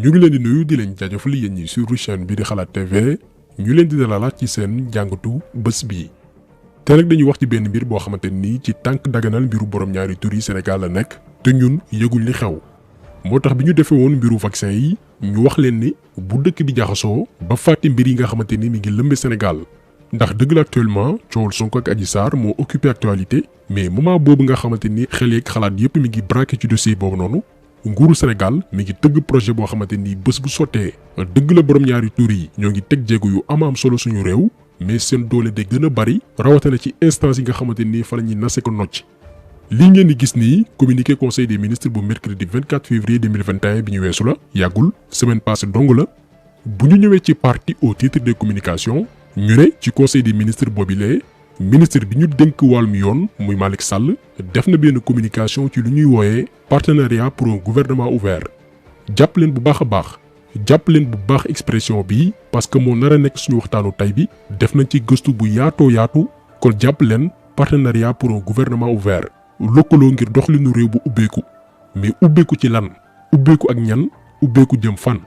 ñu ngi leen di nuyu di leen jaajëfal yéen ñi sur chaîne bi di xalaat TV ñu leen di dalalaat ci seen jàngatu bés bii. te nag dañuy wax ci benn mbir boo xamante ni ci tànk daganal mbiru borom ñaari tur yi Sénégal la nekk te ñun yëguñ li xew moo tax bi ñu defee woon mbiru vaccin yi ñu wax leen ni bu dëkk bi jaxasoo ba fàtte mbir yi nga xamante ni mi ngi lëmbe Sénégal ndax dëgg la actuellement coowal Sonko ak Adji Sarr moo occupé actualité mais moment boobu nga xamante ni xel yeeg xalaat yépp mi ngi braqué ci dossier boobu noonu. nguuru Sénégal mi ngi tëgg projet boo xamante ni bés bu sottee dëgg la borom ñaari tur yi ñoo ngi teg jéego yu am solo suñu réew mais seen doole de gën a bari rawatina ci instance yi nga xamante ni fa la ñuy nase ko nocc. lii ngeen di gis nii communiqué conseil des ministres bu mercredi 24 février 2021 bi ñu weesu la yàggul semaine passée dong la bu ñu ñëwee ci partie au titre des communications ñu ne ci conseil des ministres boobilee ministre bi ñu dénk wàllum yoon muy Malick Sall def na benn communication ci lu ñuy wooyee partenariat pour un gouvernement ouvert jàpp leen bu baax a baax jàpp leen bu baax expression bi parce que moo nar a nekk suñu waxtaanu tey bi def nañ ci gëstu bu yaatoo yaatu kon jàpp leen partenariat pour un gouvernement ouvert lëkkaloo ngir doxalinu réew bu ubbeeku mais ubbeeku ci lan ubbeeku ak ñan ubbeeku jëm fan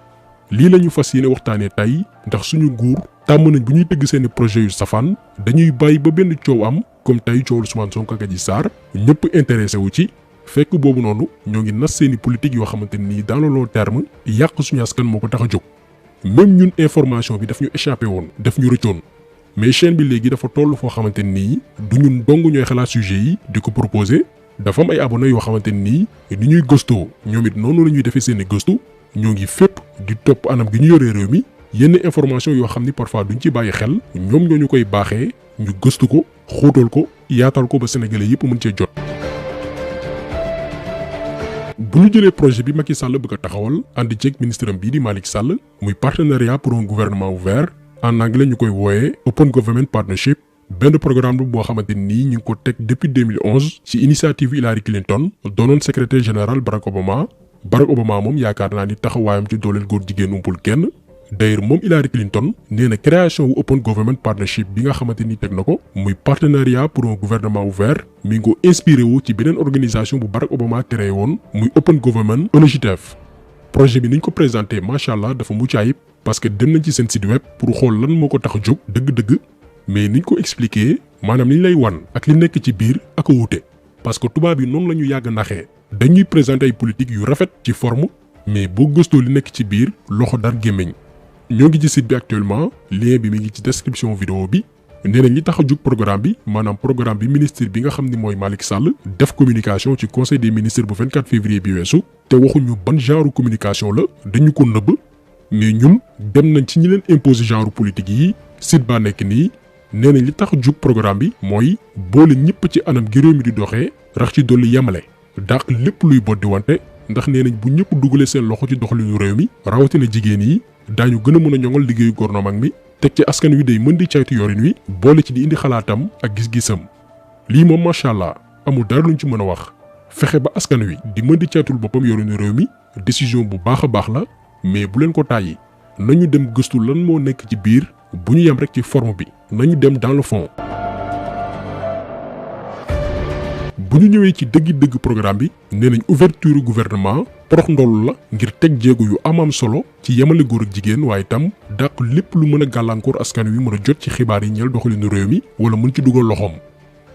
lii la ñu fas yéene waxtaanee tey ndax suñu nguur tàmm nañ bu ñuy tëgg seeni projet yu safaan dañuy bàyyi ba benn coow am comme tey coowul Ousmane Sonko ak Adji Sarr ñëpp intéressé wu ci fekk boobu noonu ñoo ngi nas seeni politique yoo xamante ni dans le long terme yàq suñu askan moo ko tax a jóg. même ñun information bi daf ñu échappé woon daf ñu rëccoon mais chaîne bi léegi dafa toll foo xamante nii du ñun dong ñooy xalaat sujet yi di ko proposer dafa am ay abonnés yoo xamante nii ni ñuy gëstoo ñoom it noonu la ñuy defee seeni gëstu ñoo ngi fépp di topp anam gi ñu yoree réew mi. yenn information yoo xam ni parfois duñ ci bàyyi xel ñoom ñoo ñu koy baaxee ñu gëstu ko xóotal ko yaatal ko ba sénégalais yëpp mën cee jot. bu ñu jëlee projet bi Macky Sall bëgg a taxawal ànd ceeg ministre am bii di Malick Sall muy partenariat pour un gouvernement ouvert en anglais ñu koy wooyee Open Government Partnership benn programme boo xamante nii ñu ngi ko teg depuis 2011 ci initiative Hillary Clinton doonoon secrétaire général Barack Obama moom yaakaar naa ni taxawaayam ci dooleel góor jigéen umpul kenn. d'ailleurs moom Hillary Clinton nee na création wu Open Government Partnership bi nga xamante ni teg na ko muy partenariat pour un gouvernement ouvert mi ngi ko inspiré wu ci beneen organisation bu Barack Obama créé woon muy Open Government Initiative. projet bi niñ ko présenté macha allah dafa mucc ayib parce que dem nañ ci seen site web pour xool lan moo ko tax a jóg dëgg-dëgg mais niñ ko expliqué maanaam liñ lay wan ak li nekk ci biir ak a wuute parce que tubaab yi noonu la ñu yàgg naxee dañuy présenté ay politique yu rafet ci forme mais boo gëstoo li nekk ci biir loxo dar gémmiñ. ñoo ngi ci site bi actuellement lien bi mi ngi ci description vidéo bi nee nañ li tax a jug programme bi maanaam programme bi ministre bi nga xam ni mooy Malick Sall def communication ci conseil des ministres bu 24 février bi weesu te waxuñu ban genre communication la dañu ko nëbb mais ñun dem nañ ci ñi leen imposer genre politique yi site baa nekk nii nee nañ li tax a jug programme bi mooy boole ñëpp ci anam gi réew mi di doxee rax ci dolli yemale dàq lépp luy boddi wante ndax nee nañ bu ñëpp dugalee seen loxo ci doxalinu réew mi rawatina jigéen yi. daañu gën a mën a ñoŋal liggéeyu gouvernement mi teg ci askan wi day mën di caytu yorin wi boole ci di indi xalaatam ak gis-gisam lii moom macha allah amul dara luñ ci mën a wax fexe ba askan wi di mën di caytul boppam yorinu réew mi décision bu baax a baax la mais bu leen ko tàyyi nañu dem gëstu lan moo nekk ci biir bu ñu yem rek ci forme bi nañu dem dans le fond. bu ñu ñëwee ci dëgg-dëgg programme bi nee nañ ouverture gouvernement porox ndollu la ngir teg jéego yu am solo ci yemale góor ak jigéen waaye itam dàq lépp lu mën a gàllankoor askan wi mën a jot ci xibaar yi ñeel doxalinu réew mi wala mën ci dugal loxoom.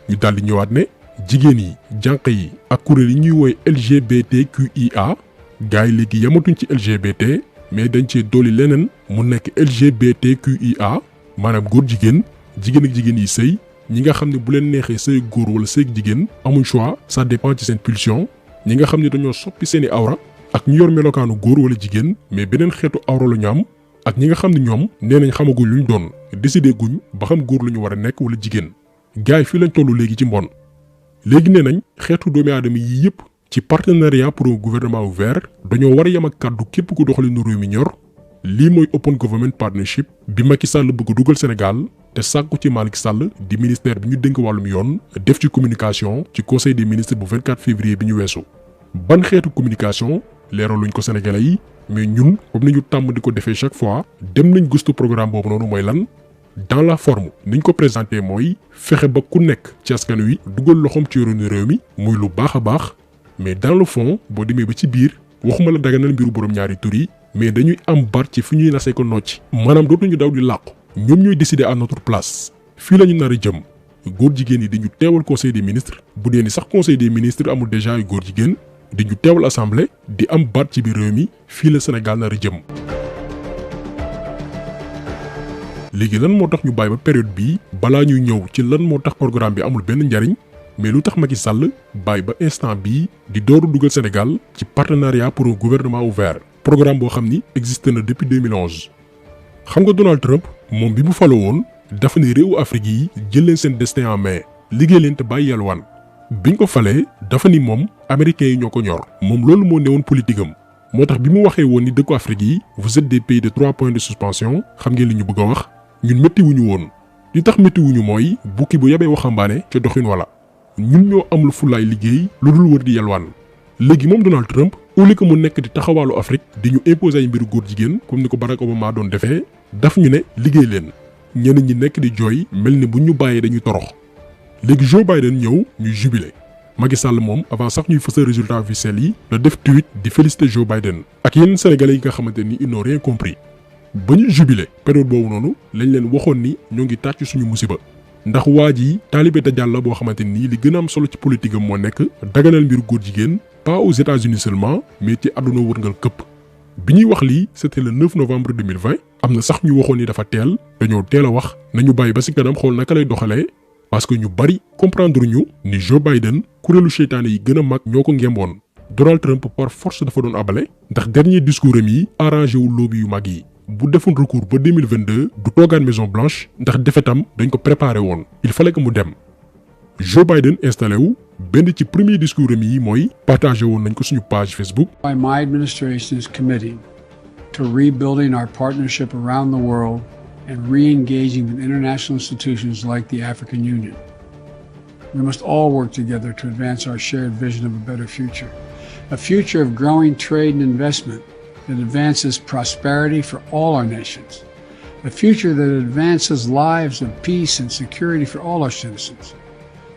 ñu daal di ñëwaat ne jigéen yi jànq yi ak kuréel yi ñuy woowee LGBTQIA gars yi léegi yamatuñ ci LGBT mais dañ cee dolli leneen mu nekk LGBTQIA maanaam góor jigéen jigéen ak jigéen yi sëy. ñi nga xam ne bu leen neexee sëy góor wala sëy jigéen amuñ choix ça dépend ci seen pulsion ñi nga xam ne dañoo soppi seeni awra ak ñu yor melokaanu góor wala jigéen mais beneen xeetu awra la ñu am ak ñi nga xam ne ñoom nee nañ xamaguñ luñ doon décidé guñ ba xam góor la ñu war a nekk wala jigéen gars yi fii lañ toll léegi ci mbon léegi nee nañ xeetu doomi aadama yi yëpp ci partenariat pour un gouvernement ouvert dañoo war a yem ak kàddu képp ku doxalinu réew mi ñor lii mooy Open Government Partnership bi Macky Sall bëgg dugal Sénégal te sàkku ci Malick Sall di ministère bi ñu dénk wàllum yoon def ci communication ci conseil des ministres bu 24 février bi ñu weesu. ban xeetu communication leeraluñ ko sénégalais yi mais ñun comme ni ñu tàmm di ko defee chaque fois dem nañ gëstu programme boobu noonu mooy lan dans la forme niñ ko présenté mooy fexe ba ku nekk ci askan wi dugal loxoom ci yorinu réew mi muy lu baax a baax mais dans le fond boo demee ba ci biir waxuma la daganal mbiru borom ñaari tur yi mais dañuy am bar ci fu ñuy nasee ko nocc maanaam dootuñu daw di làqu ñoom ñooy décider à notre place fii la ñu nar a jëm góor jigéen yi dañu teewal conseil des ministres bu dee ni sax conseil des ministres amul déjà ay góor jigéen dañu teewal assemblée di am baat ci biir réew mi fii la Sénégal nar a jëm. léegi lan moo tax ñu bàyyi ba période bii balaa ñuy ñëw ci lan moo tax programme bi amul benn njariñ mais lu tax Macky Sall bàyyi ba instant bii di dooru dugal Sénégal ci partenariat pour un gouvernement ouvert programme boo xam ni existe na depuis 2011. xam nga Donald Trump moom bi mu faloo woon dafa ne réewu Afrique yi jël leen seen destin en main liggéey leen te bàyyi yalwaan biñ ko falee dafa ni moom américains yi ñoo ko ñor moom loolu moo newoon politique am moo tax bi mu waxee woon ni dëkku Afrique yi vous êtes des pays de 3 points de suspension xam ngeen li ñu bëgg a wax ñun métti wuñu woon li tax métti wuñu mooy bukki bu yabee waxambaane ca doxin wala ñun ñoo amul fulaay liggéey lu dul wër di yalwaan léegi moom Donald Trump au lieu que mu nekk di taxawaalu Afrique di ñu imposer ay mbiru góor jigéen comme ni ko Barack Obama doon defee daf ñu ne liggéey leen ñeneen ñi nekk di jooy mel ni bu ñu bàyyee dañuy torox léegi Joe Biden ñëw ñu jubilé Macky Sall moom avant sax ñuy fësal résultat officiel yi la def tweet di féliciter Joe Biden ak yeneen sénégalais yi nga xamante ni ils n'ont rien compris ba ñu jubilé période boobu noonu lañ leen waxoon ni ñoo ngi tàcc suñu musiba ndax waa ji taalibe Dajjal la boo xamante ni li gën a am solo ci politique am moo nekk daganal mbiru góor jigéen pas aux États-Unis seulement mais ci àdduna wërngal këpp bi ñuy wax lii c'était le 9 novembre 2020 am na sax ñu waxoon ni dafa teel dañoo teel a wax nañu bàyyi ba si kanam xool naka lay doxalee parce que ñu bari comprendre ñu ni Joe Biden kuréelu seytaane yi gën a mag ñoo ko ngemboon Donald Trump par force dafa doon abale ndax dernier discours am yi arrangé wu lobby yu mag yi bu defoon recours ba 2022 du toogaan Maison Blanche ndax defetam dañ ko préparé woon il fallait que mu dem Joe Biden installé wu benn ci premier discours am yi mooy partagé woon nañ ko suñu page Facebook. My administration is committed to rebuilding our partnership around the world and re-engaging with international institutions like the African Union. We must all work together to advance our shared vision of a better future of growing trade and investment that advances prosperity for all our nations, a future that advances lives of peace and security for all our citizens,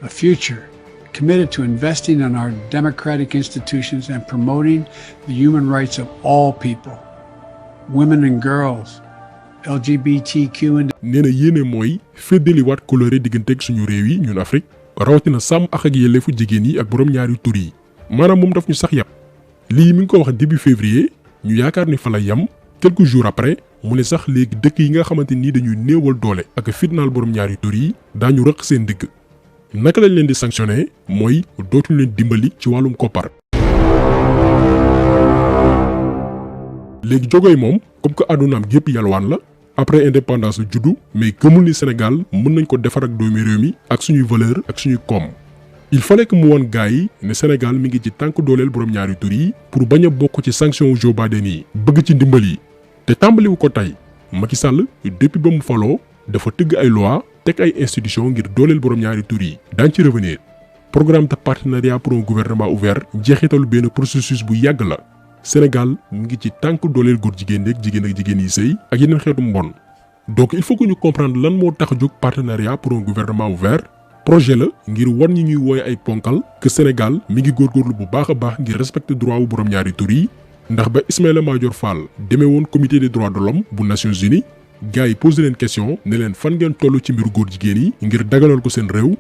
a future committed to investing in our democratic institutions and promoting the human rights of all people, women and girls, LGBTQ and nee na yéene mooy feddaliwaat coloré digganteeg suñu réew yi ñun Afrique rawatina sàmm ak yelleefu jigéen yi ak borom ñaari tur yi maanaam moom daf ñu sax yàpp lii mi ngi ko wax début février ñu yaakaar ni fa la yam quelques jours après mu ne sax léegi dëkk yi nga xamante ni dañuy néewal doole ak fitnaal borom ñaari tur yi daañu rëq seen digg naka lañ leen di sanctionné mooy dootuñu leen dimbali ci wàllum koppar. léegi jogoy moom comme que àddunaam gépp yalwaan la après indépendance la juddu mais gëmul ni Sénégal mën nañ ko defar ak doomi réew mi ak suñuy valeur ak suñuy koom. il fallait que mu woon gars yi ne Sénégal mi ngi ci tànk dooleel borom ñaari tur yi pour bañ a bokk ci sanction wu Joe Biden yi bëgg ci ndimbal yi te tàmbaliwu ko tey Macky Sall depuis ba mu faloo dafa tëgg ay loi teg ay institution ngir dooleel borom ñaari tur yi daañ ci revenir programme de partenariat pour un gouvernement ouvert jeexitalu benn processus bu yàgg la Sénégal mi ngi ci tànk dooleel góor jigéen ak jigéen yi sëy ak yeneen xeetu mbon donc il faut que ñu comprendre lan moo tax a jóg partenariat pour un gouvernement ouvert projet la ngir wan ñi ñuy wooye ay ponkal que Sénégal mi ngi góorgóorlu bu baax a baax ngir respecter droit wu borom ñaari tur yi ndax ba Ismaïla Madior Fall demee woon comité des droits de l'homme bu Nations Unies gars yi posé leen question ne leen fan ngeen toll ci mbiru góor jigéen yi ngir daganal ko seen réew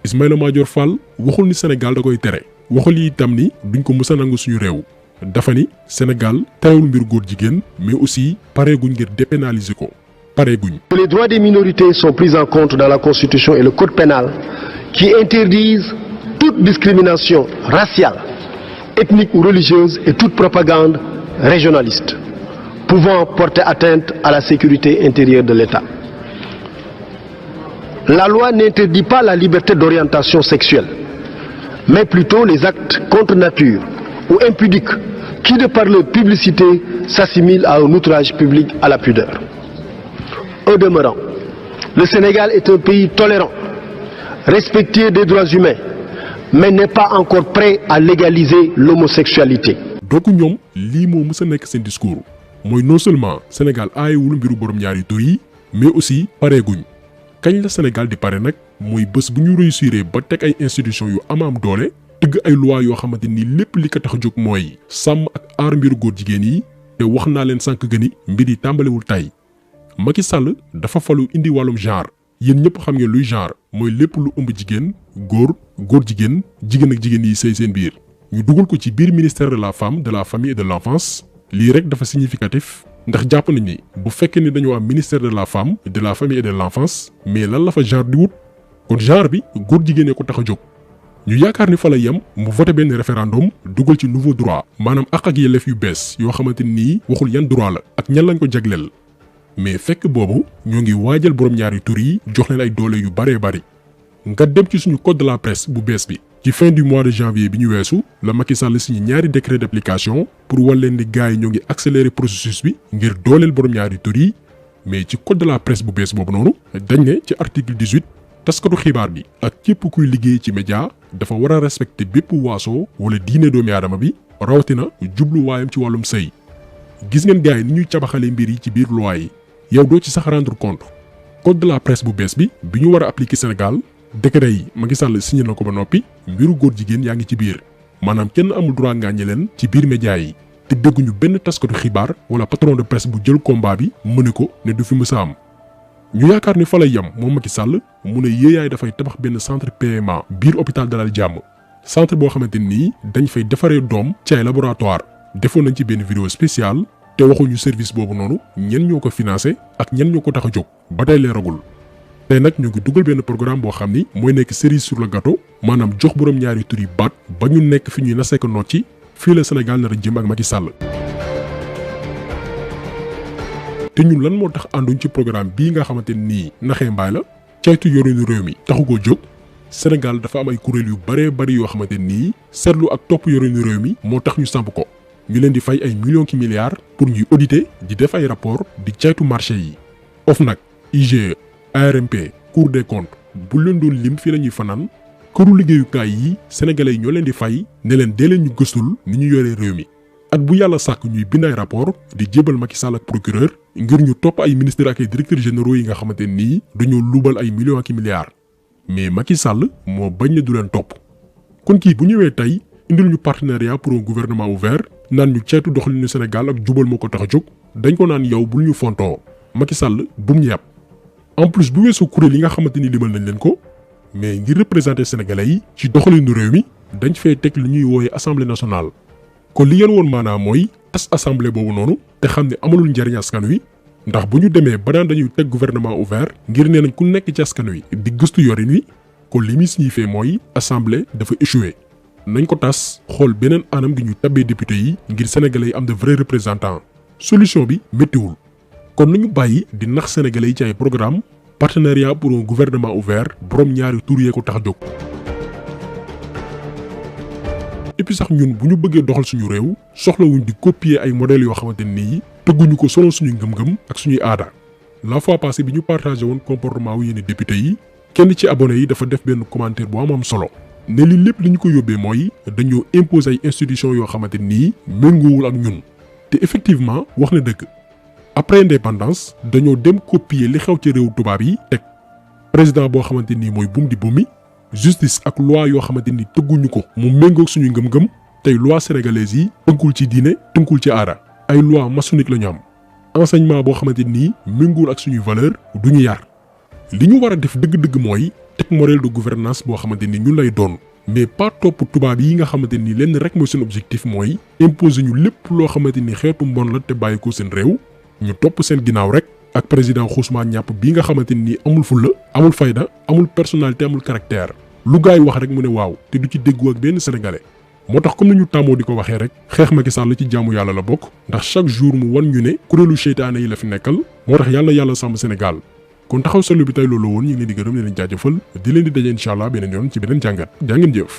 Ismaïla Madior Fall waxul ni Sénégal da koy tere waxul yi itam ni duñ ko mës a nangu suñu réew dafa ni Sénégal terewul mbiru góor jigéen mais aussi pareeguñ ngir dépénaliser ko pareeguñ. Les droits des minorités sont pris en compte dans la Constitution et le Code pénal qui interdisent toute discrimination raciale, ethnique ou religieuse et toute propagande régionaliste pouvant porter atteinte à la sécurité intérieure de l'État. La loi n'interdit pas la liberté d'orientation sexuelle, mais plutôt les actes contre nature ou impudiques qui, de par leur publicité, s'assimilent à un outrage public à la pudeur. Au demeurant, le Sénégal est un pays tolérant, respectueux des droits humains, mais n'est pas encore prêt à légaliser l'homosexualité. donc ñoom lii moo mës a nekk seen discours mooy non seulement Sénégal aayewul mbiru borom ñaari tur yi mais aussi pareeguñ kañ la Sénégal di pare nag mooy bés bu ñu réussiré ba teg ay institutions yu am doole tëgg ay loi yoo xamante ni lépp li ko tax a jóg mooy sàmm ak aar mbiru góor jigéen yi te wax naa leen sànq gëni mbir yi tàmbalewul tey Macky Sall dafa falu indi wàllum genre yéen ñëpp xam ngeen luy genre mooy lépp lu ëmb jigéen góor jigéen jigéen ak jigéen yi sëy seen biir ñu dugal ko ci biir ministère de la femme de la famille et de l'enfance lii rek dafa significatif ndax jàpp nañ ni bu fekkee ni dañoo am ministère de la femme de la famille et de l'enfance mais lan la fa genre di wut kon genre bi góor jigéen ko tax a jóg ñu yaakaar ni fa la yem mu voté benn référendum dugal ci nouveau droit maanaam ak yelleef yu bees yoo xamante nii waxul yan droit la ak ñan lañ ko jagleel mais fekk boobu ñoo ngi waajal borom ñaari tur yi jox leen ay doole yu baree bari nga dem ci suñu code de la presse bu bees bi ci fin du mois de janvier bi ñu weesu la Macky Sall signé ñaari décret d'application pour wal leen ni gars yi ñoo ngi accélérer processus bi ngir dooleel borom ñaari tur yi mais ci code de la presse bu bees boobu noonu dañ ne ci article 18 taskatu xibaar bi ak képp kuy liggéey ci média dafa war a respecter bépp waaso wala diine doomi aadama bi rawatina jubluwaayam ci wàllum sëy gis ngeen gars yi ni ñuy cabaxalee mbir yi ci biir loi yi yow doo ci sax rendre compte code de la presse bu bees bi ñu war a appliquer Sénégal décret yi Macky Sall signé na ko ba noppi mbiru góor jigéen yaa ngi ci biir maanaam kenn amul droit ngaañe leen ci biir média yi te dégguñu benn taskatu xibaar wala patron de presse bu jël combat bi mëne ko ne du fi mës a am ñu yaakaar ni fa lay yem moom Macky Sall mu ne yéeyaay dafay tabax benn centre PMA biir hôpital Dalal Jàmm centre boo xamante nii dañ fay defaree doom ci ay laboratoire defoon nañ ci benn vidéo spéciale te waxuñu service boobu noonu ñen ñoo ko financé ak ñen ñoo ko tax a jóg ba tey leeragul tey nag ñu ngi dugal benn programme boo xam ni mooy nekk cerise sur le gâteau maanaam jox borom ñaari tur yi baat ba ñu nekk fi ñuy nasee ko noot ci fii la Sénégal nar a jëm ak Macky Sall. te ñun lan moo tax ànduñ ci programme bii nga xamante nii naxee mbaay la caytu yorinu réew mi taxu koo jóg Sénégal dafa am ay kuréel yu baree bari yoo xamante nii seetlu ak topp yorinu réew mi moo tax ñu samp ko. ñu leen di fay ay millions ki milliards pour ñuy auditer di def ay rapport di caytu marché yi OFNAC IGE ARMP Cour des comptes bu leen doon lim fii la ñuy fanaan këru liggéeyukaay yi sénégalais yi ñoo leen di fay ne leen dee leen ñu gëstul ni ñu yoree réew mi at bu yàlla sàkk ñuy bind ay rapport di jébal Macky Sall ak procureur ngir ñu topp ay ministres ak ay directeurs généraux yi nga xamante nii dañoo luubal ay millions ki milliards mais Macky Sall moo bañ ne du leen topp kon kii bu ñëwee tey indil ñu partenariat pour un gouvernement ouvert naan ñu ceetu doxalinu Sénégal ak jubal moo ko tax a jóg dañ ko naan yow bul ñu fontoo Macky Sall bum ñu yàpp en plus bu weesoo kuréel yi nga xamante ni limal nañ leen ko mais ngir représenter sénégalais yi ci doxalinu réew mi dañ fay teg li ñuy wooyee assemblée nationale. kon li ngeen woon maanaam mooy tas assemblée boobu noonu te xam ne amalul njariñ askan wi ndax bu ñu demee ba daan dañuy teg gouvernement ouvert ngir nee nañ ku nekk ci askan wi di gëstu yorin wi kon li muy signifié mooy assemblée dafa échoué. nañ ko tas xool beneen anam gi ñu tabbee député yi ngir sénégalais yi am de vrais représentants solution bi méttiwul kon nañu bàyyi di nax sénégalais yi ci ay programme partenariat pour un gouvernement ouvert borom ñaari tur yee ko tax a jóg. et puis sax ñun bu ñu bëggee doxal suñu réew soxlawuñ di copier ay modèles yoo xamante nii tëgguñu ko selon suñuy ngëm-ngëm ak suñuy aada. la fois passée bi ñu partagé woon comportement wu yenn député yi kenn ci abonné yi dafa def benn commentaire bu am solo. ne li lépp li ñu ko yóbbee mooy dañoo imposer ay institutions yoo xamante nii méngoowul ak ñun te effectivement wax na dëgg après indépendance dañoo dem copier li xew ci réew tubaab yi teg président boo xamante nii mooy bum di bumi justice ak loi yoo xamante ni tëgguñu ko mu méngoog suñuy ngëm-ngëm tey loi sénégalaise yi tënkul ci diine tënkul ci aada ay loi maçonnique la ñu am enseignement boo xamante nii méngoowul ak suñuy valeur du ñu yar li ñu war a def dëgg-dëgg mooy teg modèle de gouvernance boo xamante ni ñun lay doon mais pas topp tubaab yi nga xamante ni lenn rek mooy seen objectif mooy imposer ñu lépp loo xamante ni xeetu mbon la te bàyyi ko seen réew ñu topp seen ginnaaw rek ak président Ousmane ñàpp bii nga xamante ni amul fulla amul fayda amul personnalité amul caractère lu gaay wax rek mu ne waaw te du ci déggu ak benn sénégalais moo tax comme ni ñu tàmmoo di ko waxee rek xeex Macky Sall ci jaamu yàlla la bokk ndax chaque jour mu wan ñu ne kuréelu seytaane yi la fi nekkal moo tax yàlla sàmm Sénégal kon taxaw seetlu bi tey loolu woon ñu ngi leen di gërëm leen jaajëfal di leen di daje incha allah beneen yoon ci beneen jàngat jaa ngeen jëf